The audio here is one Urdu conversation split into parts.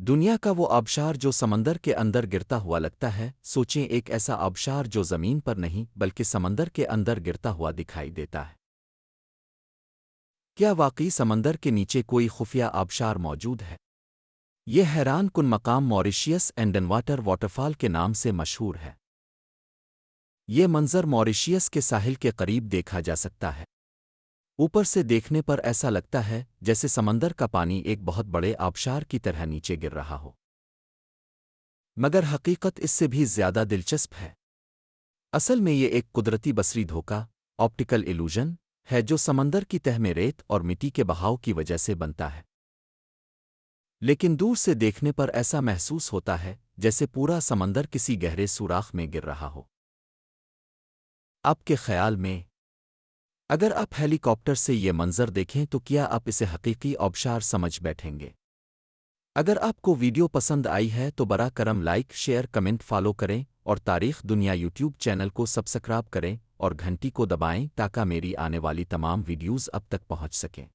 دنیا کا وہ آبشار جو سمندر کے اندر گرتا ہوا لگتا ہے، سوچیں ایک ایسا آبشار جو زمین پر نہیں بلکہ سمندر کے اندر گرتا ہوا دکھائی دیتا ہے۔ کیا واقعی سمندر کے نیچے کوئی خفیہ آبشار موجود ہے؟ یہ حیران کن مقام موریشیس اینڈن واٹر فال کے نام سے مشہور ہے۔ یہ منظر موریشیس کے ساحل کے قریب دیکھا جا سکتا ہے۔ اوپر سے دیکھنے پر ایسا لگتا ہے جیسے سمندر کا پانی ایک بہت بڑے آبشار کی طرح نیچے گر رہا ہو، مگر حقیقت اس سے بھی زیادہ دلچسپ ہے۔ اصل میں یہ ایک قدرتی بصری دھوکہ آپٹیکل ایلوژن ہے جو سمندر کی تہہ میں ریت اور مٹی کے بہاؤ کی وجہ سے بنتا ہے، لیکن دور سے دیکھنے پر ایسا محسوس ہوتا ہے جیسے پورا سمندر کسی گہرے سوراخ میں گر رہا ہو۔ آپ کے خیال میں اگر آپ ہیلی کاپٹر سے یہ منظر دیکھیں تو کیا آپ اسے حقیقی آبشار سمجھ بیٹھیں گے؟ اگر آپ کو ویڈیو پسند آئی ہے تو براہ کرم لائک، شیئر، کمنٹ، فالو کریں اور تاریخ دنیا یوٹیوب چینل کو سبسکرائب کریں اور گھنٹی کو دبائیں تاکہ میری آنے والی تمام ویڈیوز اب تک پہنچ سکیں۔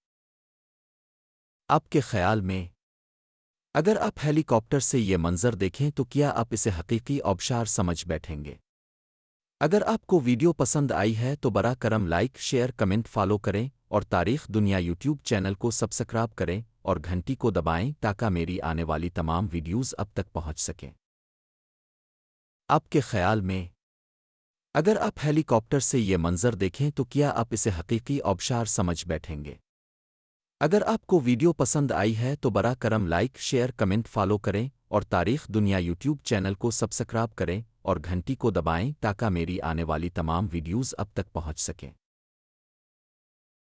آپ کے خیال میں اگر آپ ہیلی کاپٹر سے یہ منظر دیکھیں تو کیا آپ اسے حقیقی آبشار سمجھ بیٹھیں گے؟ اگر آپ کو ویڈیو پسند آئی ہے تو براہ کرم لائک، شیئر، کمنٹ، فالو کریں اور تاریخ دنیا یوٹیوب چینل کو سبسکرائب کریں اور گھنٹی کو دبائیں تاکہ میری آنے والی تمام ویڈیوز اب تک پہنچ سکیں۔ آپ کے خیال میں اگر آپ ہیلی کاپٹر سے یہ منظر دیکھیں تو کیا آپ اسے حقیقی آبشار سمجھ بیٹھیں گے؟ اگر آپ کو ویڈیو پسند آئی ہے تو براہ کرم لائک، شیئر، کمنٹ، فالو کریں اور تاریخ دنیا یوٹیوب چینل کو سبسکرائب کریں اور گھنٹی کو دبائیں تاکہ میری آنے والی تمام ویڈیوز اب تک پہنچ سکیں۔